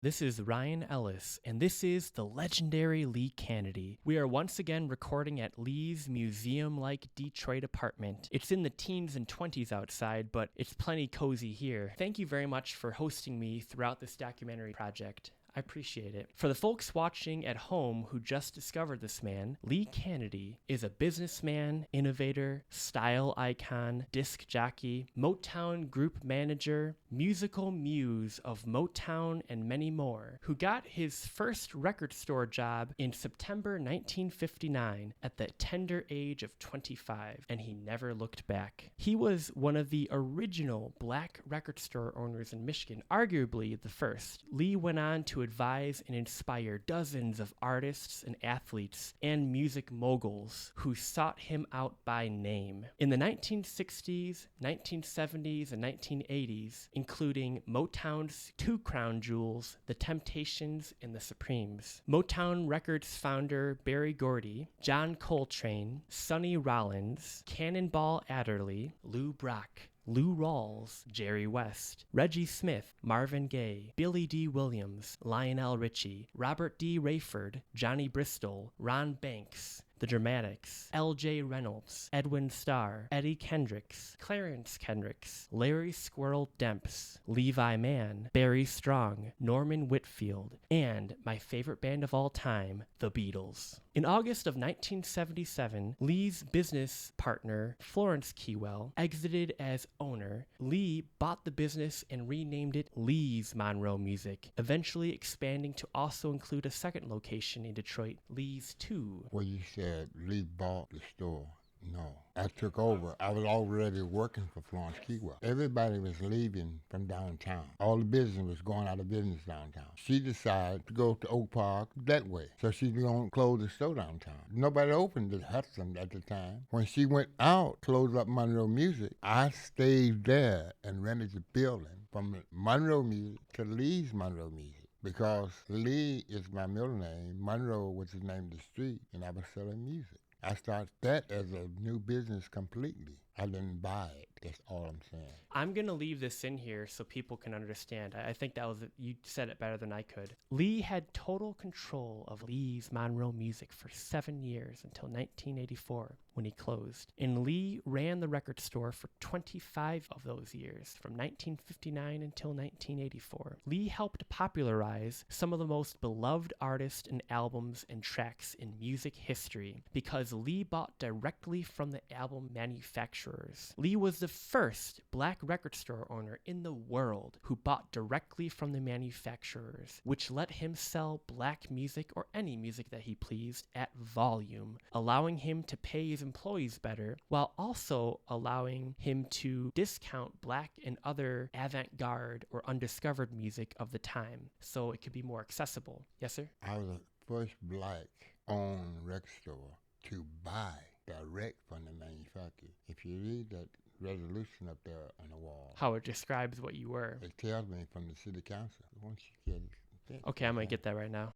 This is Ryan Ellis, and this is the legendary Lee Canady. We are once again recording at Lee's museum-like Detroit apartment. It's in the teens and 20s outside, but it's plenty cozy here. Thank you very much for hosting me throughout this documentary project. I appreciate it. For the folks watching at home who just discovered this man, Lee Canady is a businessman, innovator, style icon, disc jockey, Motown group manager, musical muse of Motown, and many more, who got his first record store job in September 1959 at the tender age of 25, and he never looked back. He was one of the original black record store owners in Michigan, arguably the first. Lee went on to advise and inspire dozens of artists and athletes and music moguls who sought him out by name. In the 1960s, 1970s, and 1980s, including Motown's two crown jewels, The Temptations and The Supremes. Motown Records founder Berry Gordy, John Coltrane, Sonny Rollins, Cannonball Adderley, Lou Brock, Lou Rawls, Jerry West, Reggie Smith, Marvin Gaye, Billy D. Williams, Lionel Richie, Robert D. Rayford, Johnny Bristol, Ron Banks, The Dramatics, L.J. Reynolds, Edwin Starr, Eddie Kendricks, Clarence Kendricks, Larry Squirrel Demps, Levi Mann, Barry Strong, Norman Whitfield, and my favorite band of all time, The Beatles. In August of 1977, Lee's business partner, Florence Keywell, exited as owner. Lee bought the business and renamed it Lee's Monroe Music, eventually expanding to also include a second location in Detroit, Lee's 2. Well, you said Lee bought the store. No, I took over. I was already working for Florence Keywell. Everybody was leaving from downtown. All the business was going out of business downtown. She decided to go to Oak Park that way. So she's going to close the store downtown. Nobody opened the Hudson at the time. When she went out, closed up Monroe Music, I stayed there and rented the building from Monroe Music to Lee's Monroe Music. Because Lee is my middle name, Monroe was the name of the street, and I was selling music. I started that as a new business completely. I didn't buy it. That's all I'm saying. I'm going to leave this in here so people can understand. I think that was you said it better than I could. Lee had total control of Lee's Monroe Music for 7 years until 1984 when he closed. And Lee ran the record store for 25 of those years, from 1959 until 1984. Lee helped popularize some of the most beloved artists and albums and tracks in music history because Lee bought directly from the album manufacturers. Lee was the first black record store owner in the world who bought directly from the manufacturers, which let him sell black music or any music that he pleased at volume, allowing him to pay his employees better while also allowing him to discount black and other avant-garde or undiscovered music of the time so it could be more accessible. Yes, sir? I was the first black-owned record store to buy direct from the manufacturer. If you read that resolution up there on the wall, How it describes what you were. it tells me from the city council. Once you get it. Okay, I'm going to get that right now.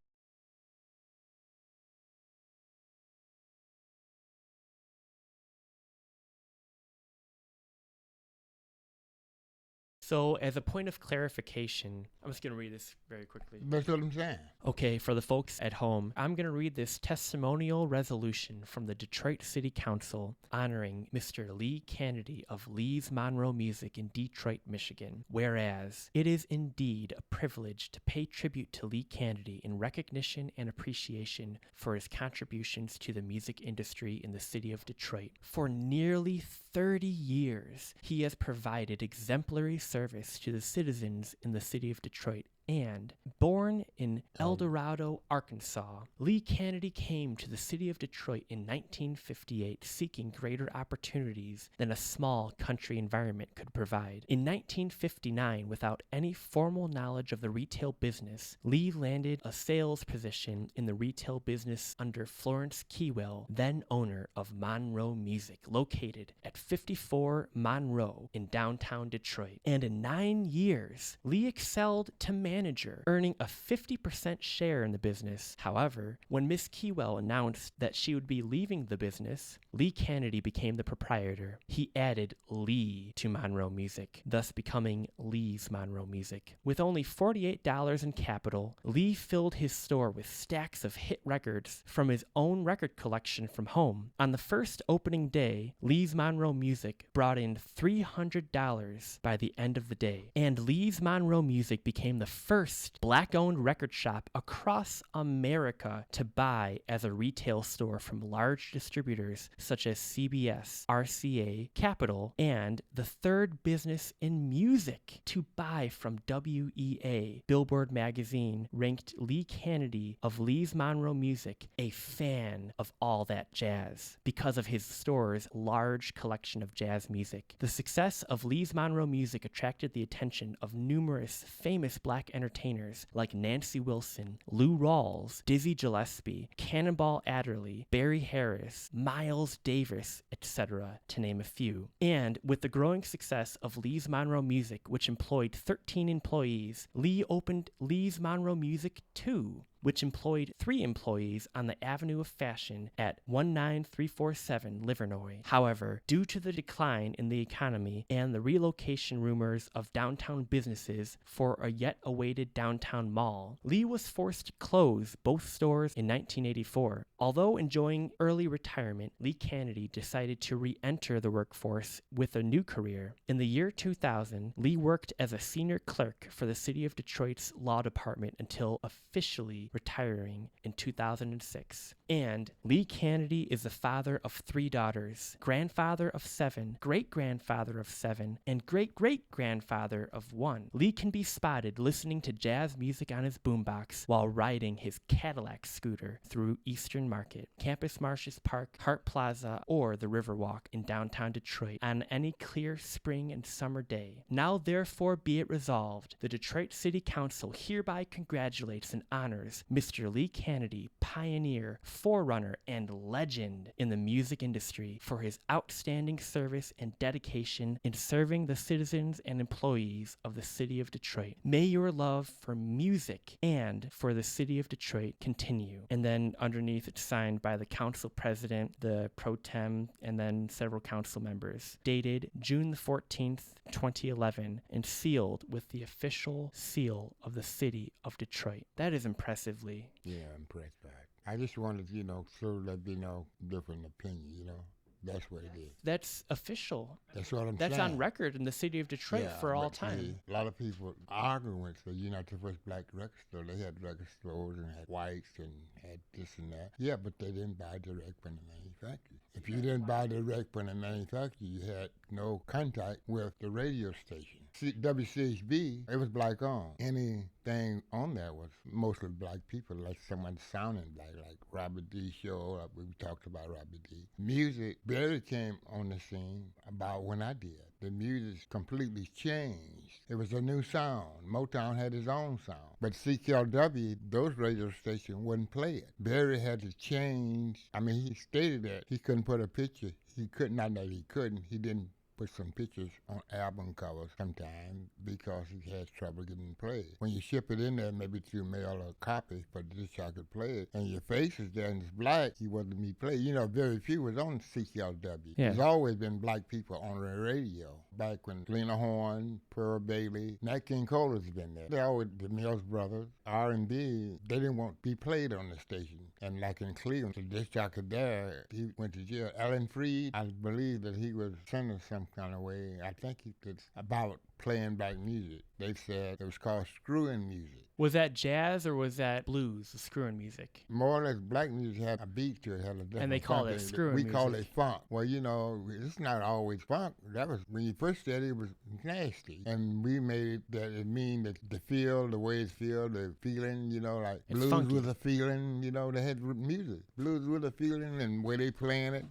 So, as a point of clarification, I'm just going to read this very quickly. That's what I'm saying. Okay, for the folks at home, I'm going to read this testimonial resolution from the Detroit City Council honoring Mr. Lee Canady of Lee's Monroe Music in Detroit, Michigan. Whereas, it is indeed a privilege to pay tribute to Lee Canady in recognition and appreciation for his contributions to the music industry in the city of Detroit. For nearly 30 years, he has provided exemplary service to the citizens in the city of Detroit. And born in El Dorado, Arkansas, Lee Canady came to the city of Detroit in 1958 seeking greater opportunities than a small country environment could provide. In 1959, without any formal knowledge of the retail business, Lee landed a sales position in the retail business under Florence Keywell, then owner of Monroe Music, located at 54 Monroe in downtown Detroit. And in 9 years, Lee excelled to manager, earning a 50% share in the business. However, when Miss Keywell announced that she would be leaving the business, Lee Canady became the proprietor, he added Lee to Monroe Music, thus becoming Lee's Monroe Music. With only $48 in capital, Lee filled his store with stacks of hit records from his own record collection from home. On the first opening day, Lee's Monroe Music brought in $300 by the end of the day, and Lee's Monroe Music became the first black-owned record shop across America to buy as a retail store from large distributors such as CBS, RCA, Capitol, and the third business in music to buy from WEA. Billboard magazine ranked Lee Canady of Lee's Monroe Music a fan of all that jazz because of his store's large collection of jazz music. The success of Lee's Monroe Music attracted the attention of numerous famous black entertainers like Nancy Wilson, Lou Rawls, Dizzy Gillespie, Cannonball Adderley, Barry Harris, Miles Davis, etc., to name a few. And with the growing success of Lee's Monroe Music, which employed 13 employees, Lee opened Lee's Monroe Music 2, which employed 3 employees on the Avenue of Fashion at 19347 Livernois. However, due to the decline in the economy and the relocation rumors of downtown businesses for a yet awaited downtown mall, Lee was forced to close both stores in 1984. Although enjoying early retirement, Lee Canady decided to re-enter the workforce with a new career. In the year 2000, Lee worked as a senior clerk for the City of Detroit's law department until officially retiring in 2006. And Lee Canady is the father of 3 daughters, grandfather of 7, great-grandfather of 7, and great-great-grandfather of 1. Lee can be spotted listening to jazz music on his boombox while riding his Cadillac scooter through Eastern Market, Campus Martius Park, Hart Plaza, or the Riverwalk in downtown Detroit on any clear spring and summer day. Now therefore be it resolved, the Detroit City Council hereby congratulates and honors Mr. Lee Canady, pioneer, forerunner, and legend in the music industry for his outstanding service and dedication in serving the citizens and employees of the city of Detroit. May your love for music and for the city of Detroit continue. And then underneath it's signed by the council president, the pro tem, and then several council members. Dated June the 14th, 2011, and sealed with the official seal of the city of Detroit. That is impressive, Lee. Yeah, I'm impressed by it. I just wanted, so there'd be no different opinion. That's what it is. That's official. That's what I'm saying. That's on record in the city of Detroit for all time. See, a lot of people argue with, you're not the first black record store. They had record stores and had whites and had this and that. Yeah, but they didn't buy direct from the manufacturer. If you didn't buy direct from the manufacturer, you had no contact with the radio station. WCHB, it was black on. Anything on there was mostly black people, like someone sounding black, like Robert D. Show. We talked about Robert D. Music barely came on the scene about when I did. The music completely changed. It was a new sound. Motown had his own sound. But CKLW, those radio stations wouldn't play it. Barry had to change. He stated that he couldn't put a picture. He could not that he couldn't. He didn't put some pictures on album covers sometimes because he has trouble getting played. When you ship it in there, maybe through mail or copy, but this I could play it, and your face is there and it's black, he wasn't me play. Very few was on CKLW. Yeah. There's always been black people on the radio. Back when Lena Horne, Pearl Bailey, Nat King Cole's been there. They always, the Mills Brothers, R&B, they didn't want to be played on the station. And like in Cleveland, the disc jockey there, he went to jail. Alan Freed, I believe that he was sentenced some kind of way. I think it's about playing black music. They said it was called screwing music. Was that jazz or was that blues, the screwing music? More or less, black music had a beat to it, had a different and they call it screwing music. We call it funk. Well, it's not always funk. That was, when you first said it was nasty. And we made that it mean that the feel, the way it feels, the feeling, like it's blues funky. With a feeling, they had music. Blues with a feeling and where they playing it.